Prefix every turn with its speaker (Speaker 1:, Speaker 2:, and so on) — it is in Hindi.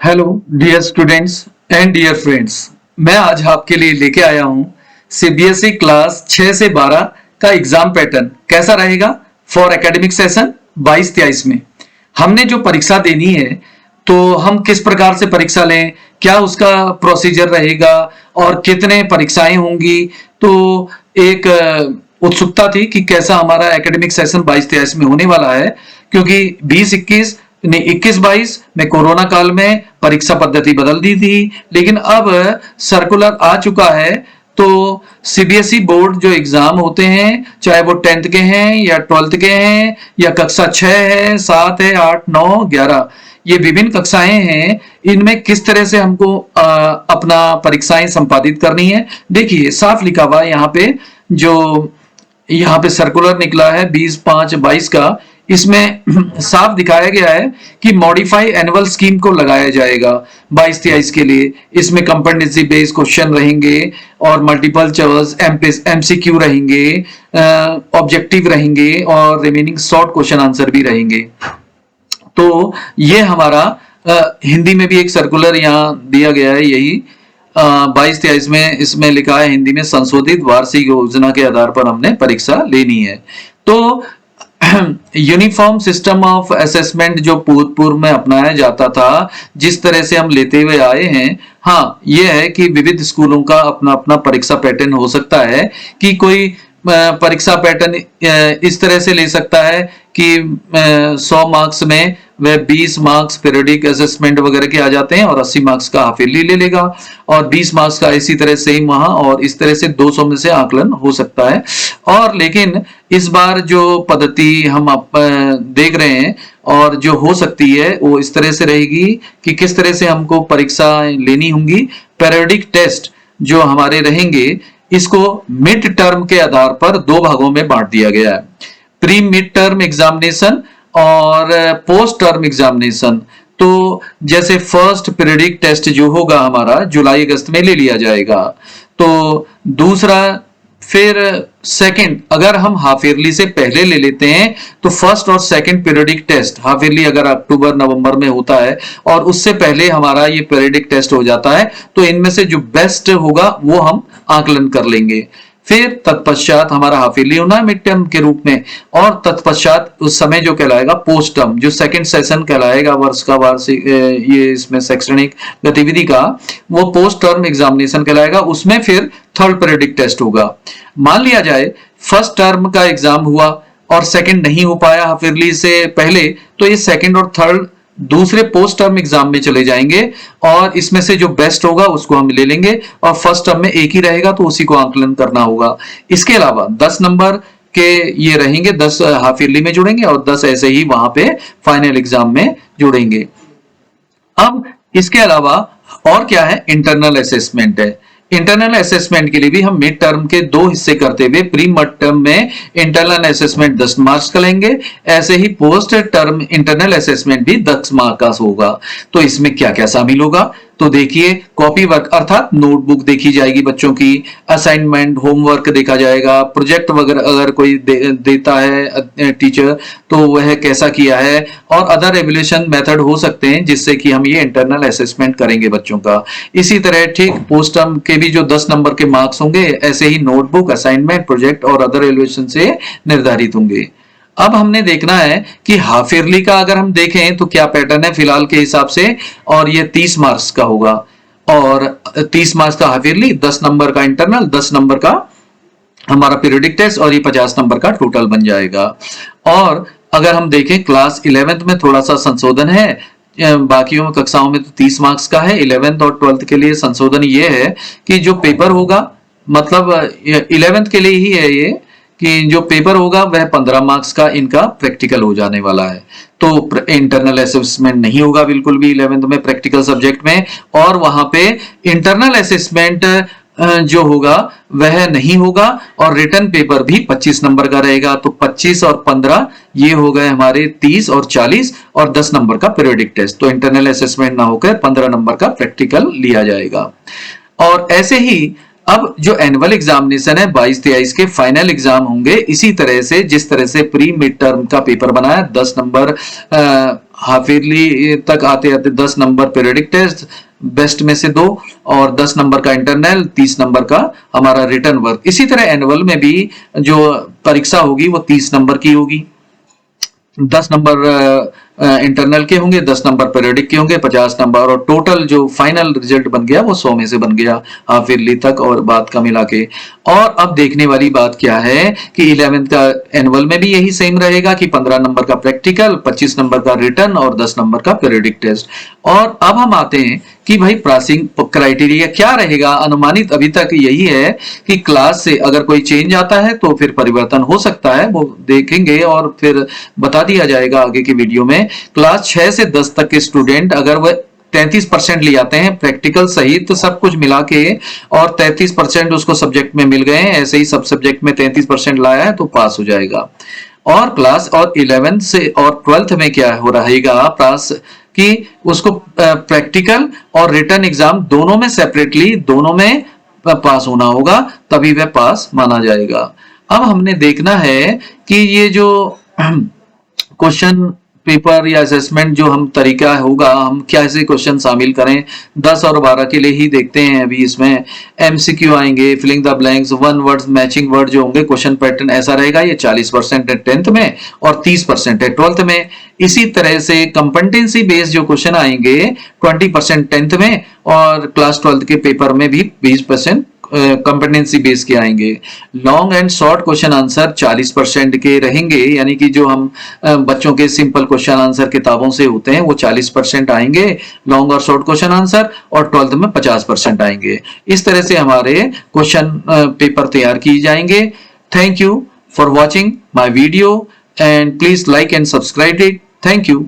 Speaker 1: Hello dear students and dear friends, मैं आज आपके लिए लेके आया हूं सीबीएसई क्लास 6 से 12 का एग्जाम पैटर्न कैसा रहेगा फॉर एकेडमिक सेशन 22-23 में। हमने जो परीक्षा देनी है तो हम किस प्रकार से परीक्षा लें, क्या उसका प्रोसीजर रहेगा और कितने परीक्षाएं होंगी। तो एक उत्सुकता थी कि कैसा हमारा एकेडमिक सेशन 22-23 में होने वाला है, क्योंकि 20-21 ने 21-22 में कोरोना काल में परीक्षा पद्धति बदल दी थी, लेकिन अब सर्कुलर आ चुका है। तो सीबीएसई बोर्ड जो एग्जाम होते हैं, चाहे वो 10th के हैं या 12th के हैं या कक्षा 6 है, 7 है, 8, 9, 11, ये विभिन्न कक्षाएं हैं, इनमें किस तरह से हमको अपना परीक्षाएं संपादित करनी है। देखिए साफ लिखा हुआ है यहाँ पे सर्कुलर निकला है 20/5/22 का। इसमें साफ दिखाया गया है कि मॉडिफाई एनुअल स्कीम को लगाया जाएगा 22-23 के लिए। इसमें कंपेटेंसी बेस्ड क्वेश्चन रहेंगे और मल्टीपल चॉइस एमसीक्यू रहेंगे, ऑब्जेक्टिव रहेंगे और रिमेनिंग शॉर्ट क्वेश्चन आंसर भी रहेंगे। तो ये हमारा हिंदी में भी एक सर्कुलर यहाँ दिया गया है, यही 22-23 में इसमें लिखा है हिंदी में, संशोधित वार्षिक योजना के आधार पर हमने परीक्षा लेनी है। तो यूनिफॉर्म सिस्टम ऑफ असेसमेंट जो पूर्व में अपनाया जाता था, जिस तरह से हम लेते हुए आए हैं, हाँ ये है कि विविध स्कूलों का अपना अपना परीक्षा पैटर्न हो सकता है कि कोई परीक्षा पैटर्न इस तरह से ले सकता है कि 100 मार्क्स में वह 20 मार्क्स पीरियडिक असेसमेंट वगैरह के आ जाते हैं और 80 मार्क्स का हाफ ईयरली ले लेगा, और 20 मार्क्स का इसी तरह से वहां, और इस तरह से 200 में से आकलन हो सकता है। और लेकिन इस बार जो पद्धति हम देख रहे हैं और जो हो सकती है वो इस तरह से रहेगी कि किस तरह से हमको परीक्षा लेनी होंगी। पीरियडिक टेस्ट जो हमारे रहेंगे, इसको मिड टर्म के आधार पर 2 भागों में बांट दिया गया है, प्री मिड टर्म एग्जामिनेशन और पोस्ट टर्म एग्जामिनेशन। तो जैसे फर्स्ट पीरियडिक टेस्ट जो होगा हमारा जुलाई अगस्त में ले लिया जाएगा, तो दूसरा फिर सेकंड, अगर हम हाफ ईयरली से पहले ले लेते हैं तो फर्स्ट और second periodic test, half yearly अगर अक्टूबर नवंबर में होता है और उससे पहले हमारा ये पीरियडिक टेस्ट हो जाता है, तो इनमें से जो बेस्ट होगा वो हम आकलन कर लेंगे। फिर तत्पश्चात हमारा हाफ ईयरली होना है मिड टर्म के रूप में, और तत्पश्चात उस समय जो कहलाएगा पोस्ट टर्म, जो सेकंड सेशन कहलाएगा वर्ष का वार्षिक ये इसमें शैक्षणिक गतिविधि का, वो पोस्ट टर्म एग्जामिनेशन कहलाएगा। उसमें फिर थर्ड पीरियडिक टेस्ट होगा। मान लिया जाए फर्स्ट टर्म का एग्जाम हुआ और सेकंड नहीं हो पाया हाफ ईयरली से पहले, तो ये सेकंड और थर्ड दूसरे पोस्ट टर्म एग्जाम में चले जाएंगे और इसमें से जो बेस्ट होगा उसको हम ले लेंगे, और फर्स्ट टर्म में एक ही रहेगा तो उसी को आकलन करना होगा। इसके अलावा 10 नंबर के ये रहेंगे, 10 हाफ ईयरली में जुड़ेंगे और 10 ऐसे ही वहां पे फाइनल एग्जाम में जुड़ेंगे। अब इसके अलावा और क्या है, इंटरनल असेसमेंट है। इंटरनल असेसमेंट के लिए भी हम मिड टर्म के 2 हिस्से करते हुए प्री मिड टर्म में इंटरनल असेसमेंट 10 मार्क्स का लेंगे, ऐसे ही पोस्ट टर्म इंटरनल असेसमेंट भी 10 मार्क्स का होगा। तो इसमें क्या क्या शामिल होगा, तो देखिए कॉपी वर्क अर्थात नोटबुक देखी जाएगी बच्चों की, असाइनमेंट होमवर्क देखा जाएगा, प्रोजेक्ट वगैरह अगर कोई देता है टीचर तो वह कैसा किया है, और अदर एवल्यूएशन मेथड हो सकते हैं जिससे कि हम ये इंटरनल असेसमेंट करेंगे बच्चों का। इसी तरह ठीक पोस्ट टर्म के भी जो 10 नंबर के मार्क्स होंगे, ऐसे ही नोटबुक, असाइनमेंट, प्रोजेक्ट और अदर एवल्यूएशन से निर्धारित होंगे। अब हमने देखना है कि हाफ ईयरली का अगर हम देखें तो क्या पैटर्न है फिलहाल के हिसाब से, और ये 30 मार्क्स का होगा, और 30 मार्क्स का हाफ ईयरली, 10 नंबर का इंटरनल, 10 नंबर का हमारा पीरियडिक टेस्ट, और ये 50 नंबर का टोटल बन जाएगा। और अगर हम देखें क्लास 11th में थोड़ा सा संशोधन है, बाकियों कक्षाओं में तो 30 मार्क्स का है, 11th और 12th के लिए संशोधन ये है कि जो पेपर होगा, मतलब 11th के लिए ही है ये, कि जो पेपर होगा वह 15 मार्क्स का इनका प्रैक्टिकल हो जाने वाला है। तो इंटरनल असेसमेंट नहीं होगा बिल्कुल भी 11th में प्रैक्टिकल सब्जेक्ट में, और वहां पे इंटरनल असेसमेंट जो होगा वह नहीं होगा, और रिटर्न पेपर भी 25 नंबर का रहेगा। तो 25 और 15 ये हो गए हमारे 30 और 40, और 10 नंबर का पीरियडिक टेस्ट। तो इंटरनल असेसमेंट ना होकर 15 नंबर का प्रैक्टिकल लिया जाएगा। और ऐसे ही अब जो एनुअल एग्जामिनेशन है 22-23 के फाइनल एग्जाम होंगे इसी तरह से, जिस तरह से प्री मिड टर्म का पेपर बनाया 10 नंबर हाफ ईयरली तक आते आते 10 नंबर पीरियडिक टेस्ट बेस्ट में से 2 और 10 नंबर का इंटरनल, 30 नंबर का हमारा रिटर्न वर्क। इसी तरह एनुअल में भी जो परीक्षा होगी वो 30 नंबर की होगी, 10 नंबर इंटरनल के होंगे, 10 नंबर पीरियडिक के होंगे, 50 नंबर, और टोटल जो फाइनल रिजल्ट बन गया वो 100 में से बन गया हाफ ईयरली तक और बात का मिला के। और अब देखने वाली बात क्या है कि 11th का एनुअल में भी यही सेम रहेगा कि 15 नंबर का प्रैक्टिकल, 25 नंबर का रिटर्न और 10 नंबर का पीरियडिक टेस्ट। और अब हम आते हैं कि भाई पासिंग क्राइटेरिया क्या रहेगा। अनुमानित अभी तक यही है कि क्लास से अगर कोई चेंज आता है तो फिर परिवर्तन हो सकता है, वो देखेंगे और फिर बता दिया जाएगा आगे की वीडियो में। क्लास 6 से 10 तक के स्टूडेंट अगर वह 33% ले आते हैं प्रैक्टिकल सहित तो सब कुछ मिला के, और 33% उसको सब्जेक्ट में मिल गए हैं, ऐसे ही सब सब्जेक्ट में 33% लाया है तो पास हो जाएगा। और क्लास और 11th से और 12th में क्या हो रहेगा पास कि उसको प्रैक्टिकल और रिटन एग्जाम दोनों में सेपरेटली दोनों में पास होना होगा, तभी वह पास माना जाएगा। अब हमने देखना है कि ये जो क्वेश्चन पेपर या असेसमेंट जो हम तरीका होगा, हम कैसे क्वेश्चन शामिल करें, 10 और 12 के लिए ही देखते हैं। अभी इसमें एमसीक्यू आएंगे, filling the blanks, one word matching word जो होंगे, क्वेश्चन पैटर्न ऐसा रहेगा। ये 40% है 10th में और 30% है 12th में। इसी तरह से कंपेटेंसी बेस्ड जो क्वेश्चन आएंगे 20% 10th में और क्लास 12th के पेपर में भी 20% कंपेटेंसी बेस के आएंगे। Long and short question answer 40% के रहेंगे, यानी कि जो हम बच्चों के सिंपल क्वेश्चन आंसर किताबों से होते हैं वो 40% आएंगे लॉन्ग और शॉर्ट क्वेश्चन आंसर, और 12th में 50% आएंगे। इस तरह से हमारे क्वेश्चन पेपर तैयार किए जाएंगे। Thank you for watching my video and please like and subscribe it. Thank you.